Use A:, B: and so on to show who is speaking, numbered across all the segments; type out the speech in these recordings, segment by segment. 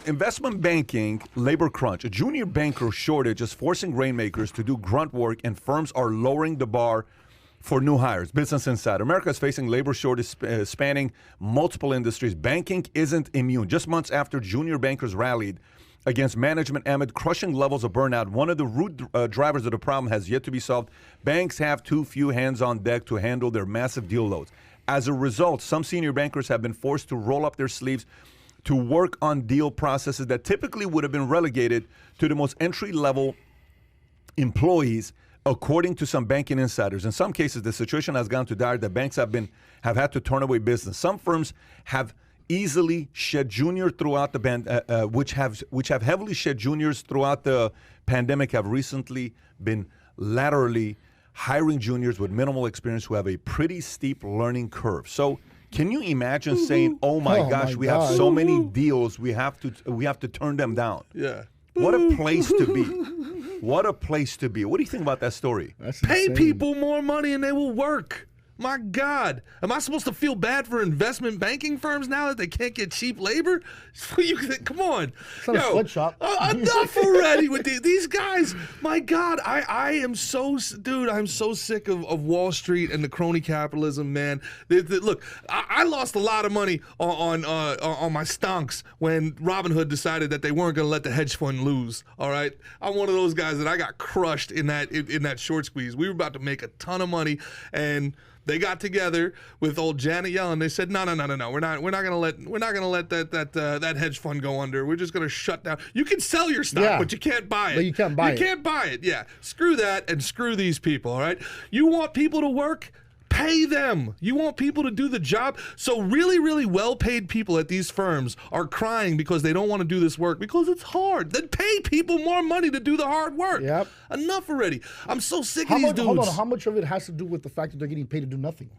A: investment banking, labor crunch. A junior banker shortage is forcing rainmakers to do grunt work, and firms are lowering the bar for new hires. Business Insider. America is facing labor shortage spanning multiple industries. Banking isn't immune. Just months after junior bankers rallied against management amid crushing levels of burnout, one of the root drivers of the problem has yet to be solved. Banks have too few hands on deck to handle their massive deal loads. As a result, some senior bankers have been forced to roll up their sleeves to work on deal processes that typically would have been relegated to the most entry-level employees, according to some banking insiders. In some cases, the situation has gone to dire that banks have had to turn away business. Some firms have easily shed junior throughout the which have heavily shed juniors throughout the pandemic, have recently been laterally hiring juniors with minimal experience who have a pretty steep learning curve. So can you imagine saying, "Oh my gosh, we have so many deals, we have to turn them down"?
B: Yeah.
A: What a place to be. What a place to be. What do you think about that story?
B: Pay people more money and they will work. My God. Am I supposed to feel bad for investment banking firms now that they can't get cheap labor? Come on.
C: It's not a sweatshop.
B: Enough already with these guys. My God. I am so, dude, I'm so sick of Wall Street and the crony capitalism, man. Look, I lost a lot of money on my stonks when Robinhood decided that they weren't going to let the hedge fund lose, all right? I'm one of those guys that I got crushed in that short squeeze. We were about to make a ton of money, and they got together with old Janet Yellen. They said, no. We're not gonna let that hedge fund go under. We're just gonna shut down. You can sell your stock, but you can't buy it.
C: But you can't buy it.
B: You can't buy it. Yeah. Screw that and screw these people. All right. You want people to work? Pay them. You want people to do the job. So really, really well-paid people at these firms are crying because they don't want to do this work because it's hard. Then pay people more money to do the hard work.
C: Yep.
B: Enough already. I'm so sick of these dudes.
C: Hold on. How much of it has to do with the fact that they're getting paid to do nothing?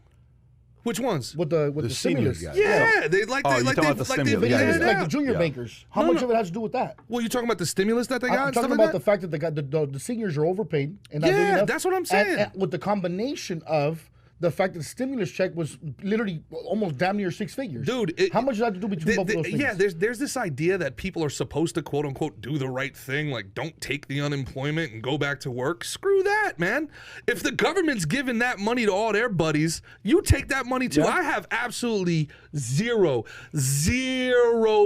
B: Which ones?
C: With the stimulus.
A: Guys.
B: Yeah, they like
C: the junior bankers. How much of it has to do with that?
B: Well, you talking about the stimulus that they got?
C: I'm talking about the fact that the seniors are overpaid and not doing enough.
B: That's what I'm saying.
C: And with the combination of the fact that the stimulus check was literally almost damn near six figures.
B: Dude.
C: How much does that have to do between both of those things?
B: Yeah, there's this idea that people are supposed to, quote unquote, do the right thing, like don't take the unemployment and go back to work. Screw that, man. If the government's giving that money to all their buddies, you take that money too. Yeah. I have absolutely zero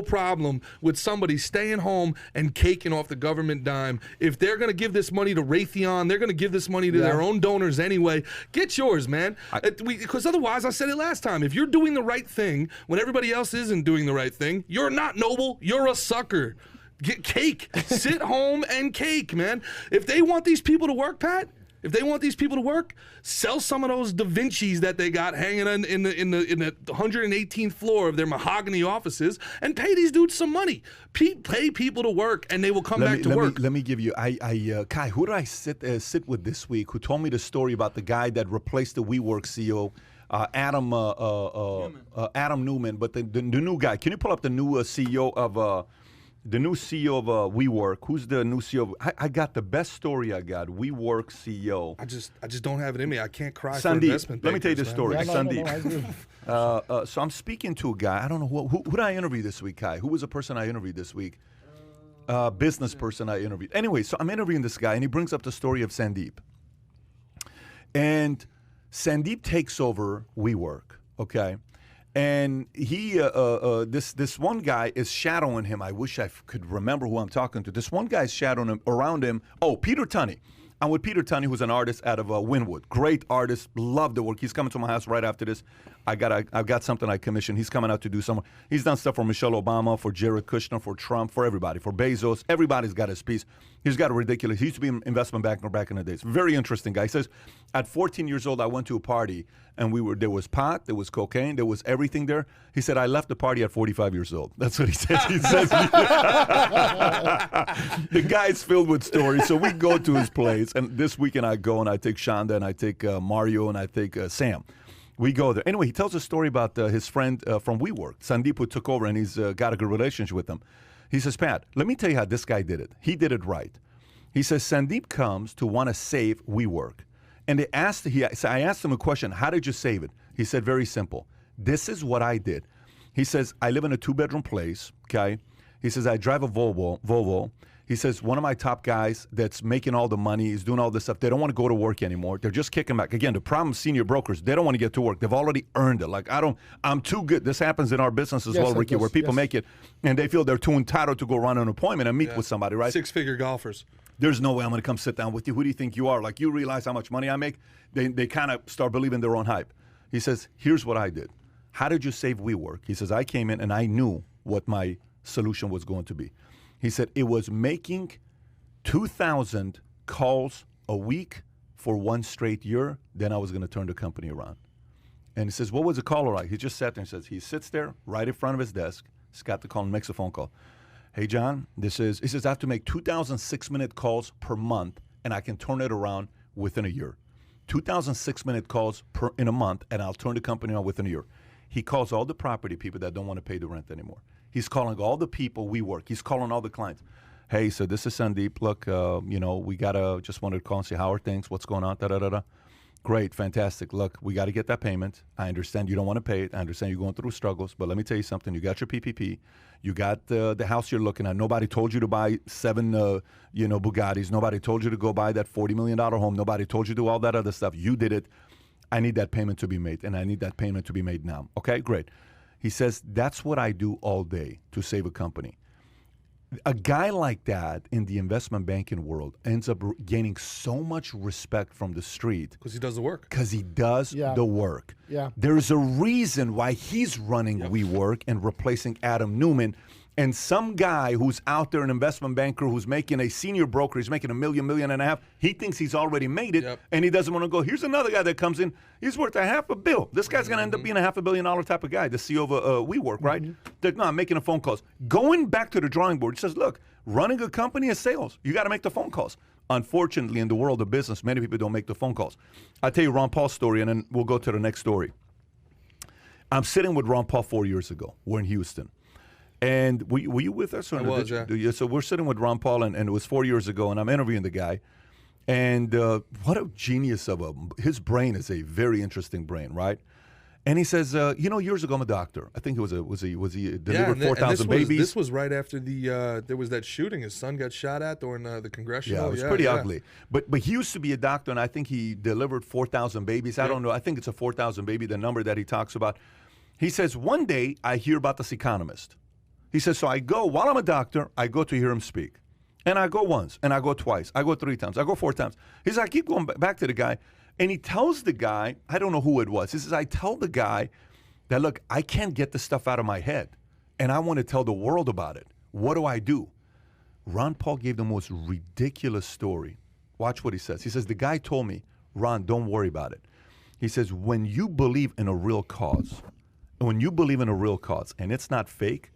B: problem with somebody staying home and caking off the government dime. If they're going to give this money to Raytheon, they're going to give this money to their own donors anyway. Get yours, man. Because otherwise, I said it last time, if you're doing the right thing when everybody else isn't doing the right thing, you're not noble, you're a sucker. Get cake. Sit home and cake, man. If they want these people to work, Pat, sell some of those Da Vinci's that they got hanging in the 118th floor of their mahogany offices and pay these dudes some money. Pay people to work and they will come back to work.
A: Let me give you, Kai, who did I sit with this week who told me the story about the guy that replaced the WeWork CEO, Adam Newman, but the new guy. Can you pull up the new CEO of WeWork? Who's the new CEO? I got the best story. WeWork CEO.
B: I just don't have it in me. I can't cry
A: Sandeep,
B: for investment bankers.
A: Let me tell you this story.
C: Sandeep.
A: So I'm speaking to a guy. I don't know who did I interview this week, Kai? Who was the person I interviewed this week? Business person I interviewed. Anyway, so I'm interviewing this guy, and he brings up the story of Sandeep. And Sandeep takes over WeWork, okay? And he, this one guy is shadowing him. I wish I could remember who I'm talking to. This one guy is shadowing him, around him. Oh, Peter Tunney. I'm with Peter Tunney, who's an artist out of Wynwood. Great artist. Love the work. He's coming to my house right after this. I've got something I commissioned. He's coming out to do some. He's done stuff for Michelle Obama, for Jared Kushner, for Trump, for everybody, for Bezos. Everybody's got his piece. He's got a ridiculous. He used to be an investment banker back in the days. Very interesting guy. He says, at 14 years old, I went to a party, and there was pot, there was cocaine, there was everything there. He said, I left the party at 45 years old. That's what he says. He says the guy's filled with stories. So we go to his place, and this weekend I go and I take Shonda and I take Mario and I take Sam. We go there. Anyway, he tells a story about his friend from WeWork, Sandeep, who took over, and he's got a good relationship with him. He says, Pat, let me tell you how this guy did it. He did it right. He says, Sandeep comes to want to save WeWork. And I asked him a question, how did you save it? He said, very simple. This is what I did. He says, I live in a 2-bedroom place, okay? He says, I drive a Volvo. He says, one of my top guys that's making all the money, is doing all this stuff, they don't want to go to work anymore. They're just kicking back. Again, the problem with senior brokers, they don't want to get to work. They've already earned it. Like, I'm too good. This happens in our business as well, Ricky, where people make it, and they feel they're too entitled to go run an appointment and meet with somebody, right?
B: Six-figure golfers.
A: There's no way I'm going to come sit down with you. Who do you think you are? Like, you realize how much money I make? They kind of start believing their own hype. He says, here's what I did. How did you save WeWork? He says, I came in and I knew what my solution was going to be. He said, it was making 2,000 calls a week for one straight year. Then I was going to turn the company around. And he says, what was the caller like? He just sat there and says, he sits there right in front of his desk. He's got the call and makes a phone call. Hey, John, he says, I have to make 2,000 6-minute calls per month, and I can turn it around within a year. 2,000 6-minute calls in a month, and I'll turn the company around within a year. He calls all the property people that don't want to pay the rent anymore. He's calling all the people we work. He's calling all the clients. Hey, so this is Sandeep. Look, we just wanted to call and see how are things, what's going on, da-da-da-da. Great, fantastic. Look, we got to get that payment. I understand you don't want to pay it. I understand you're going through struggles, but let me tell you something. You got your PPP. You got the house you're looking at. Nobody told you to buy 7, Bugattis. Nobody told you to go buy that $40 million home. Nobody told you to do all that other stuff. You did it. I need that payment to be made, and I need that payment to be made now. Okay, great. He says, that's what I do all day to save a company. A guy like that in the investment banking world ends up gaining so much respect from the street.
B: Because he does the work.
A: Because he does the work.
C: Yeah.
A: There's a reason why he's running WeWork and replacing Adam Newman. And some guy who's out there, an investment banker who's making a senior broker, he's making $1 million, $1.5 million, he thinks he's already made it, and he doesn't want to go. Here's another guy that comes in, he's worth $500 million. This guy's going to end up being a $500 million type of guy, the CEO of WeWork, right? No, I'm making the phone calls. Going back to the drawing board, he says, look, running a company is sales. You got to make the phone calls. Unfortunately, in the world of business, many people don't make the phone calls. I'll tell you Ron Paul's story, and then we'll go to the next story. I'm sitting with Ron Paul 4 years ago. We're in Houston. And were you with us? Or
B: I was, yeah.
A: So we're sitting with Ron Paul, and it was 4 years ago, and I'm interviewing the guy. And what a genius of his brain is a very interesting brain, right? And he says, years ago I'm a doctor. I think was he delivered 4,000 babies.
B: This was right after there was that shooting his son got shot at during the congressional.
A: Yeah, it was pretty ugly. But he used to be a doctor, and I think he delivered 4,000 babies. I don't know. I think it's a 4,000 baby, the number that he talks about. He says, one day I hear about this economist. He says, so I go, while I'm a doctor, I go to hear him speak. And I go once, and I go twice, I go 3 times, I go 4 times. He says, I keep going back to the guy, and he tells the guy, I don't know who it was. He says, I tell the guy that, look, I can't get this stuff out of my head, and I want to tell the world about it. What do I do? Ron Paul gave the most ridiculous story. Watch what he says. He says, the guy told me, Ron, don't worry about it. He says, when you believe in a real cause, and it's not fake,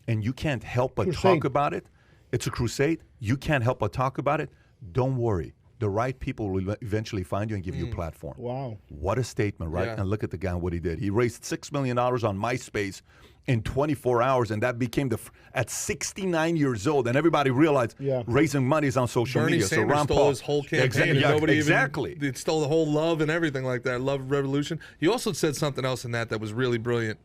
A: and you can't help but talk about it, it's a crusade, you can't help but talk about it, don't worry. The right people will eventually find you and give you a platform.
C: Wow.
A: What a statement, right?
B: Yeah.
A: And look at the guy and what he did. He raised $6 million on MySpace in 24 hours, and that became at 69 years old, and everybody realized raising money is on social
B: Bernie
A: media.
B: Sanders
A: so Ron
B: stole
A: Paul,
B: his whole campaign. And nobody even stole the whole love and everything like that. Love revolution. He also said something else in that was really brilliant.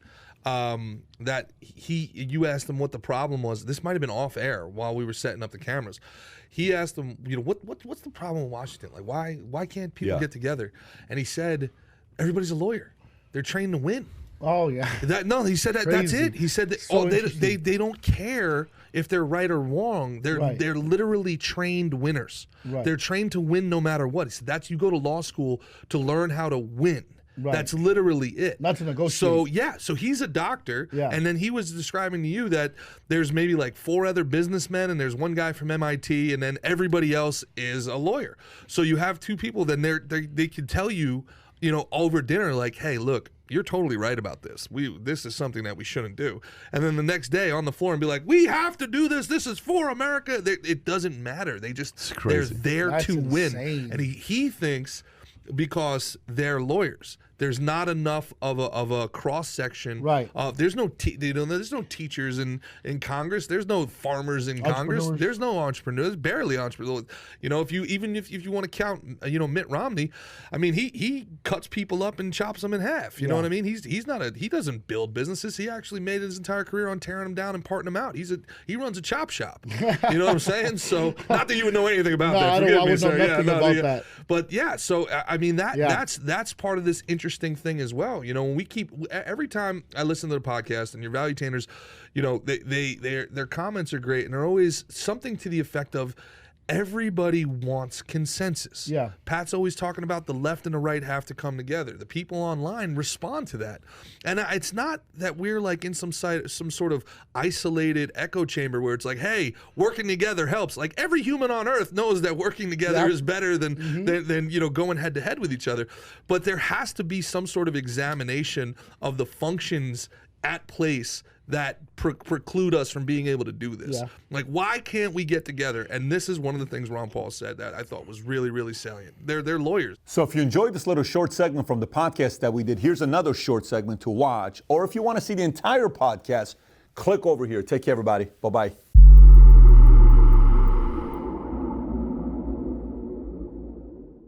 B: That you asked him what the problem was. This might have been off air while we were setting up the cameras. He asked him, what's the problem in Washington? Like, why can't people get together? And he said, everybody's a lawyer. They're trained to win.
C: Oh yeah.
B: He said that. That's it. He said that.
C: So
B: they don't care if they're right or wrong. They're literally trained winners.
C: Right.
B: They're trained to win no matter what. He said you go to law school to learn how to win.
C: Right.
B: That's literally it.
C: Not to negotiate.
B: So he's a doctor,
C: and
B: then he was describing to you that there's maybe like 4 other businessmen, and there's one guy from MIT, and then everybody else is a lawyer. So you have 2 people, then they can tell you, over dinner, like, hey, look, you're totally right about this. This is something that we shouldn't do. And then the next day on the floor and be like, we have to do this. This is for America. It doesn't matter. They're there to win.
C: Insane.
B: And he thinks because they're lawyers, there's not enough of a cross section.
C: Right.
B: There's no there's no teachers in Congress. There's no farmers in Congress. There's no entrepreneurs. Barely entrepreneurs. If you want to count Mitt Romney, I mean he cuts people up and chops them in half. You know what I mean? He doesn't build businesses. He actually made his entire career on tearing them down and parting them out. He runs a chop shop. You know what I'm saying? So not that you would know anything about that. Forgive me, sir.
C: That.
B: But yeah, so I mean that's part of this interesting thing as well. When we every time I listen to the podcast and your Valuetainers, their comments are great and they're always something to the effect of everybody wants consensus.
C: Yeah.
B: Pat's always talking about the left and the right have to come together. The people online respond to that. And it's not that we're like in some sort of isolated echo chamber where it's like, hey, working together helps. Like every human on earth knows that working together is better than going head to head with each other. But there has to be some sort of examination of the functions at place that preclude us from being able to do this.
C: Yeah.
B: Like, why can't we get together? And this is one of the things Ron Paul said that I thought was really, really salient. They're lawyers.
A: So if you enjoyed this little short segment from the podcast that we did, here's another short segment to watch. Or if you want to see the entire podcast, click over here. Take care, everybody. Bye-bye.